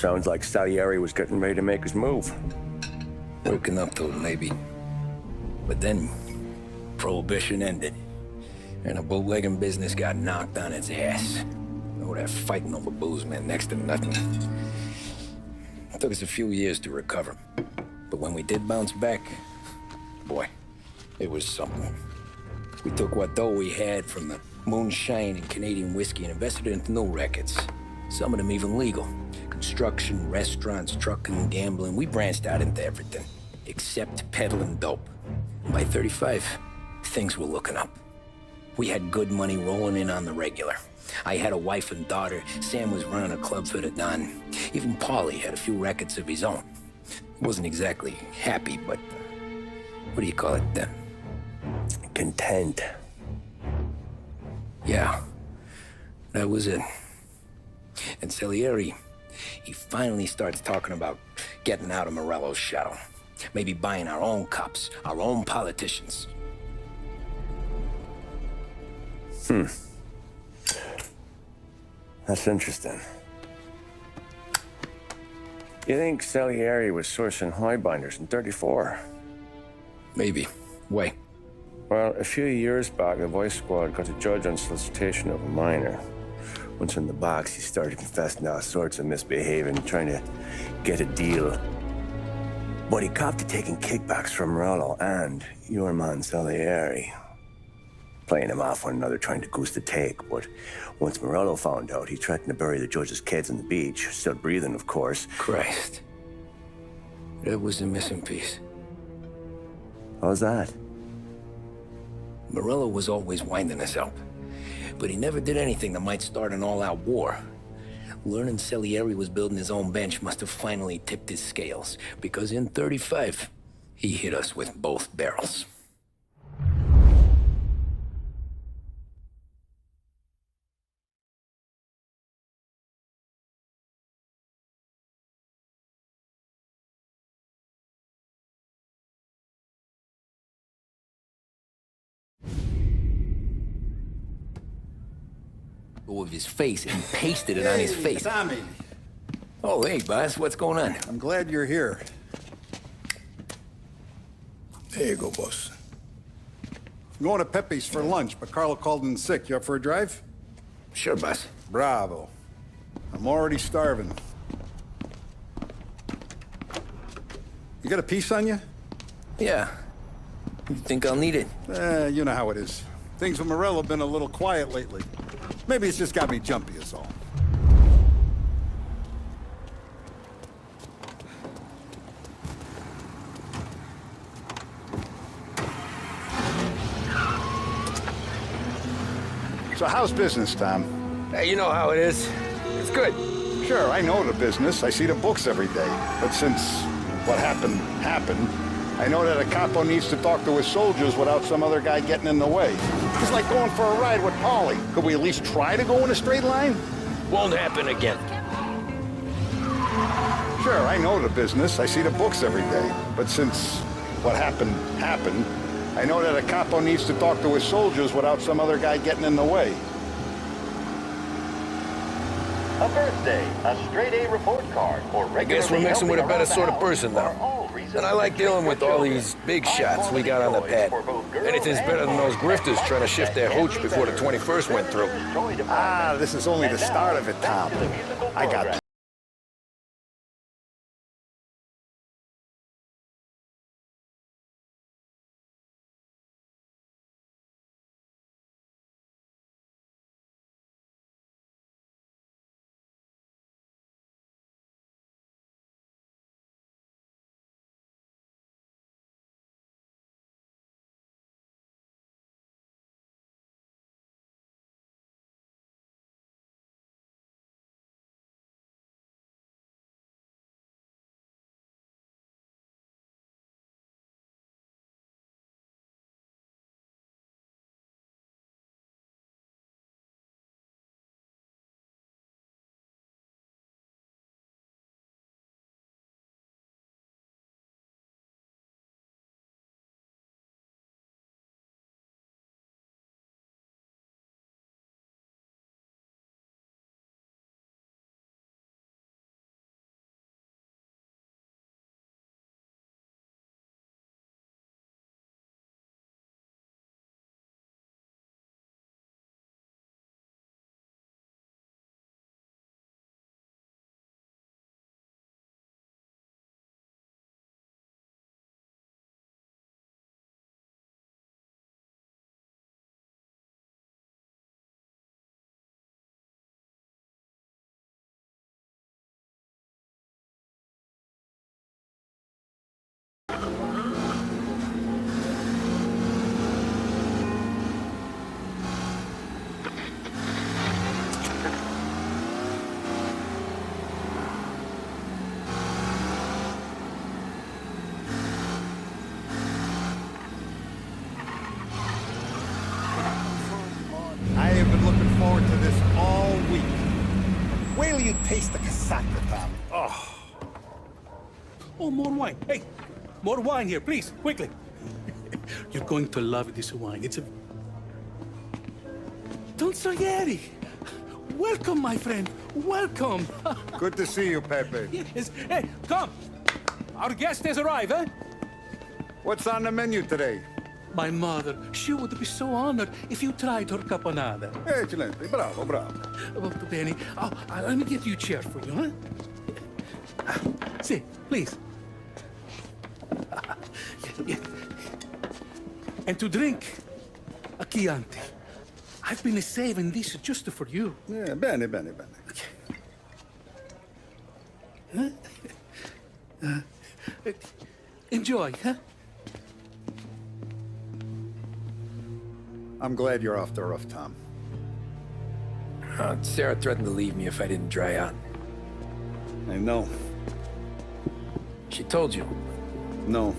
Sounds like Salieri was getting ready to make his move. Working up to it, maybe. But then, Prohibition ended, and the bootlegging business got knocked on its ass. Oh, that fighting over booze meant next to nothing. It took us a few years to recover. But when we did bounce back, boy, it was something. We took what dough we had from the moonshine and Canadian whiskey and invested it into new rackets. Some of them even legal. Construction, restaurants, trucking, gambling. We branched out into everything, except peddling dope. And by 35, things were looking up. We had good money rolling in on the regular. I had a wife and daughter. Sam was running a club for the Don. Even Paulie had a few rackets of his own. He wasn't exactly happy, but what do you call it then? Content. Yeah, that was it. And Salieri, he finally starts talking about getting out of Morello's shadow. Maybe buying our own cops, our own politicians. That's interesting. You think Salieri was sourcing highbinders in 34? Maybe. Why? Well, a few years back, the Vice Squad got a judge on solicitation of a minor. Once in the box, he started confessing all sorts of misbehaving, trying to get a deal. But he copped to taking kickbacks from Morello and your man Salieri. Playing him off one another, trying to goose the take. But once Morello found out, he threatened to bury the judge's kids on the beach. Still breathing, of course. Christ. That was the missing piece. How's that? Morello was always winding us up. But he never did anything that might start an all-out war. Learning Salieri was building his own bench must have finally tipped his scales. Because in 35, he hit us with both barrels. Of his face and pasted it on his face. Tommy. Oh, hey, boss, what's going on? I'm glad you're here. There you go, boss. I'm going to Pepe's for lunch, but Carlo called in sick. You up for a drive? Sure, boss. Bravo. I'm already starving. You got a piece on you? Yeah. You think I'll need it? You know how it is. Things with Morello have been a little quiet lately. Maybe it's just got me jumpy is all. So how's business, Tom? Hey, you know how it is. It's good. Sure, I know the business. I see the books every day. But since what happened, I know that a capo needs to talk to his soldiers without some other guy getting in the way. It's like going for a ride with Paulie. Could we at least try to go in a straight line? Won't happen again. Sure, I know the business. I see the books every day. But since what happened, I know that a capo needs to talk to his soldiers without some other guy getting in the way. A birthday, a straight A report card, or regularly I guess we're mixing with a better sort of helping person around the now. house And I like dealing with all these big shots we got on the pad. Anything's better than those grifters trying to shift their hooch before the 21st went through. This is only the start of it, Tom. I got you taste the casaca, Tom. Oh, more wine. Hey, more wine here, please, quickly. You're going to love this wine. It's a... Don Salieri. Welcome, my friend. Welcome. Good to see you, Pepe. Yes. Hey, come. Our guest has arrived, eh? What's on the menu today? My mother, she would be so honored if you tried her caponata. Excelente, bravo, bravo. Molto bene. Oh, let me get you a chair for you, huh? See, please. Yeah. And to drink, a Chianti. I've been saving this just for you. Yeah, bene, bene, bene. Enjoy, huh? I'm glad you're off the roof, Tom. Sarah threatened to leave me if I didn't dry out. I know. She told you. No.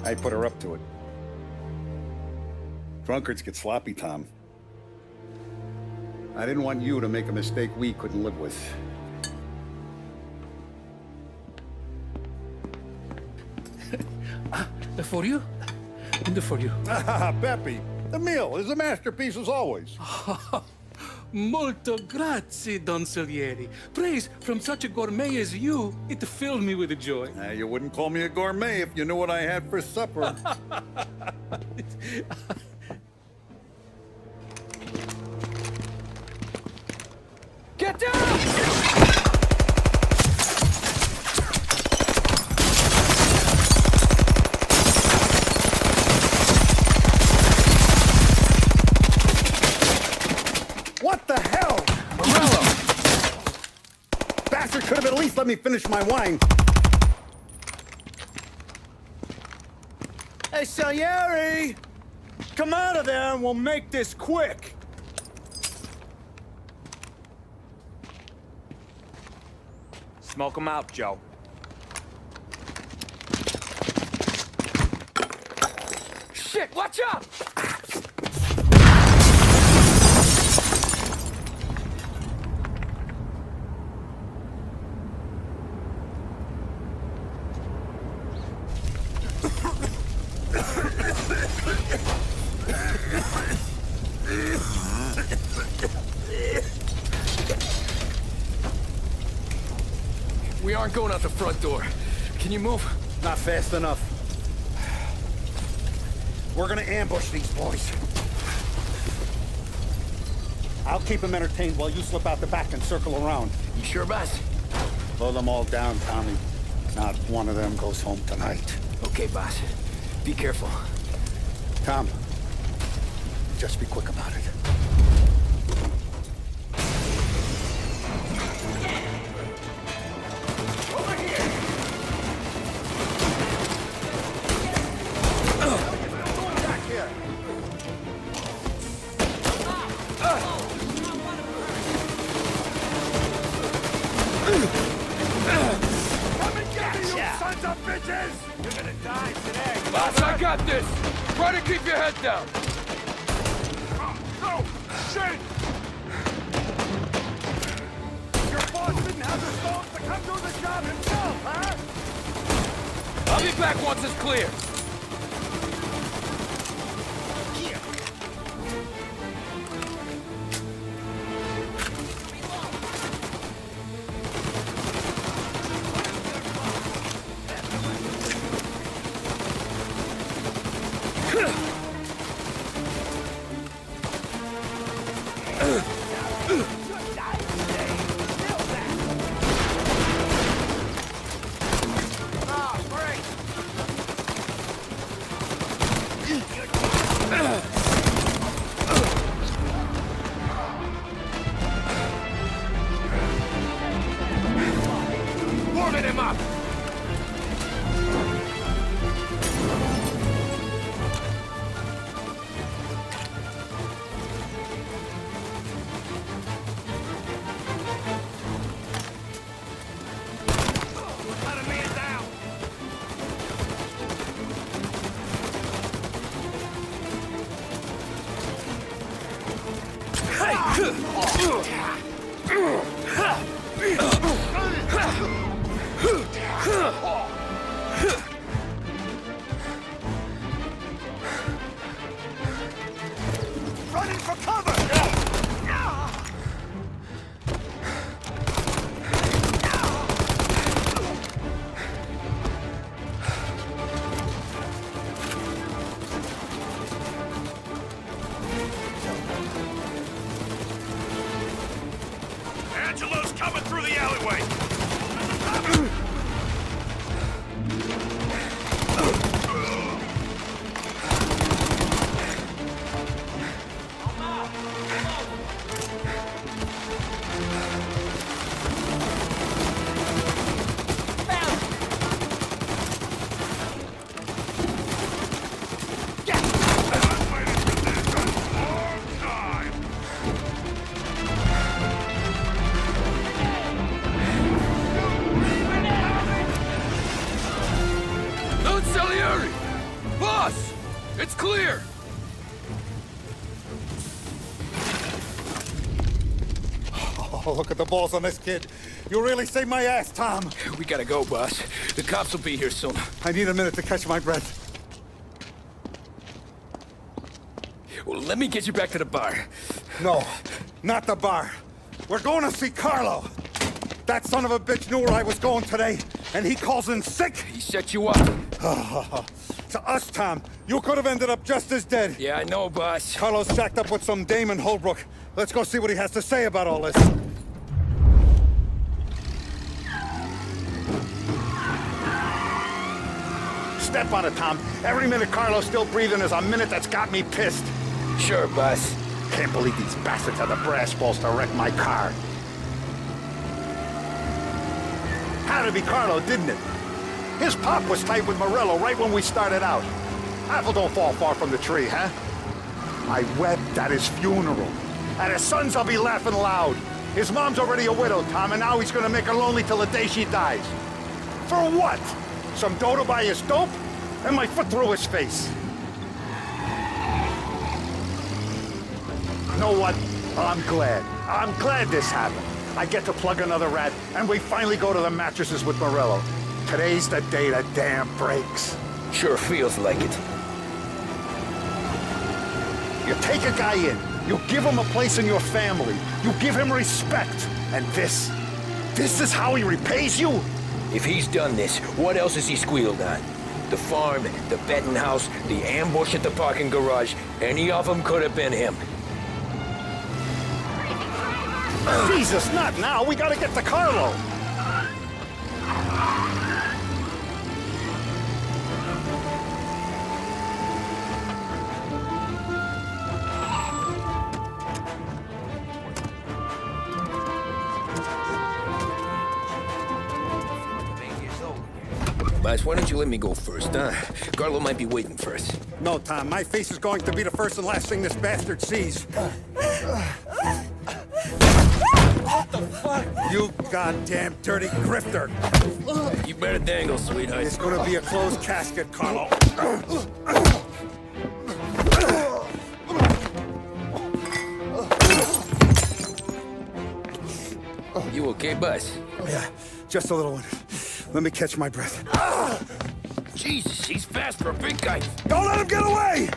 I put her up to it. Drunkards get sloppy, Tom. I didn't want you to make a mistake we couldn't live with. For you? And for you. Pepe, the meal is a masterpiece as always. Molto grazie, Don Salieri. Praise from such a gourmet as you, it filled me with joy. You wouldn't call me a gourmet if you knew what I had for supper. Get down! What the hell? Morello! Bastard could have at least let me finish my wine. Hey, Salieri! Come out of there and we'll make this quick. Smoke them out, Joe. Shit, watch out! We aren't going out the front door. Can you move? Not fast enough. We're gonna ambush these boys. I'll keep them entertained while you slip out the back and circle around. You sure, boss? Blow them all down, Tommy. Not one of them goes home tonight. Okay, boss. Be careful. Tom, just be quick about it. Boss, I got this! Try to keep your head down! No! Shit! Your boss didn't have the stones to come do the job himself, huh? I'll be back once it's clear! Warming him up! for cover! Angelo's coming through the alleyway! Boss! It's clear! Oh, look at the balls on this kid. You really saved my ass, Tom. We gotta go, boss. The cops will be here soon. I need a minute to catch my breath. Well, let me get you back to the bar. No, not the bar. We're going to see Carlo. That son of a bitch knew where I was going today, and he calls in sick. He set you up. To us, Tom, you could have ended up just as dead. Yeah, I know, boss. Carlo's shacked up with some dame in Holbrook. Let's go see what he has to say about all this. Step on it, Tom. Every minute Carlo's still breathing is a minute that's got me pissed. Sure, boss. Can't believe these bastards had the brass balls to wreck my car. Had to be Carlo, didn't it? His pop was tight with Morello right when we started out. Apple don't fall far from the tree, huh? I wept at his funeral. At his son's, I'll be laughing loud. His mom's already a widow, Tom, and now he's gonna make her lonely till the day she dies. For what? Some dough to buy his dope? And my foot through his face. You know what? I'm glad. I'm glad this happened. I get to plug another rat, and we finally go to the mattresses with Morello. Today's the day the dam breaks. Sure feels like it. You take a guy in, you give him a place in your family, you give him respect, and this is how he repays you? If he's done this, what else has he squealed on? The farm, the betting house, the ambush at the parking garage, any of them could have been him. Jesus, not now! We gotta get to Carlo! Boss, why don't you let me go first, huh? Carlo might be waiting for us. No, Tom, my face is going to be the first and last thing this bastard sees. What the fuck? You goddamn dirty grifter! You better dangle, sweetheart. It's gonna be a closed casket, Carlo. You okay, boss? Yeah, just a little one. Let me catch my breath. Jesus, he's fast for a big guy. Don't let him get away!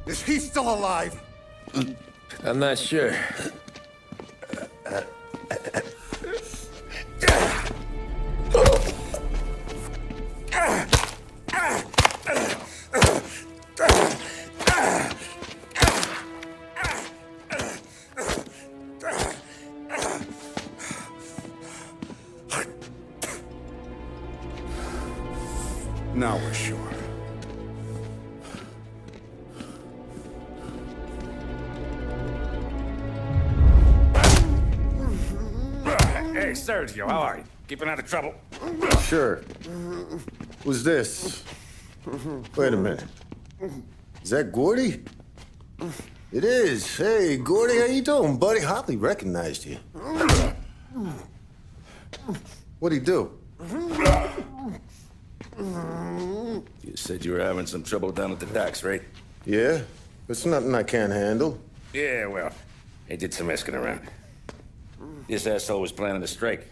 Is he still alive? I'm not sure. Now we're sure. Hey, Sergio, how are you? Keeping out of trouble? Sure. Who's this? Wait a minute. Is that Gordy? It is. Hey, Gordy, how you doing, buddy? Hardly recognized you. What'd he do? You said you were having some trouble down at the docks, right? Yeah? It's nothing I can't handle. Yeah, well, I did some asking around. This asshole was planning a strike.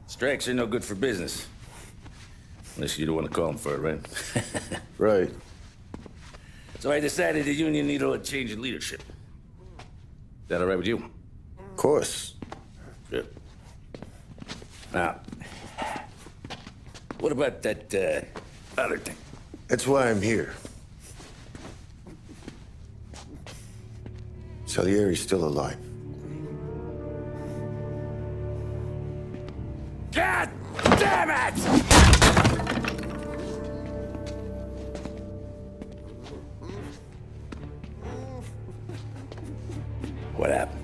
Strikes are no good for business. Unless you don't want to call him for it, right? Right. So I decided the union needed a change in leadership. Is that all right with you? Of course. Good. Now, what about that, other thing? That's why I'm here. Salieri's still alive. God damn it! What happened?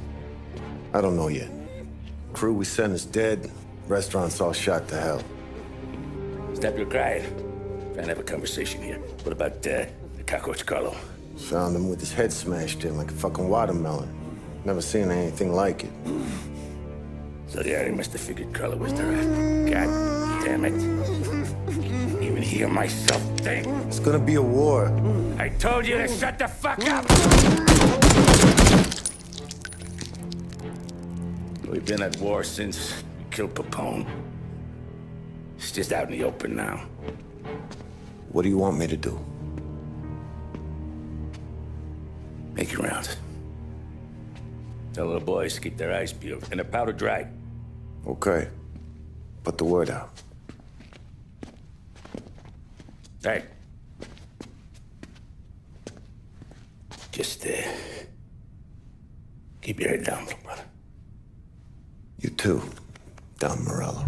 I don't know yet. Crew we sent is dead. Restaurant's all shot to hell. Stop your crying. Trying to have a conversation here. What about, the cockroach Carlo? Found him with his head smashed in like a fucking watermelon. Never seen anything like it. So the Harlin must have figured Carlo was the rat. God damn it. Even hear myself think. It's gonna be a war. I told you to shut the fuck up! We've been at war since we killed Capone. It's just out in the open now. What do you want me to do? Make your rounds. Tell little boys to keep their eyes peeled and their powder dry. Okay. Put the word out. Hey. Just, keep your head down, little brother. You too, Don Morello.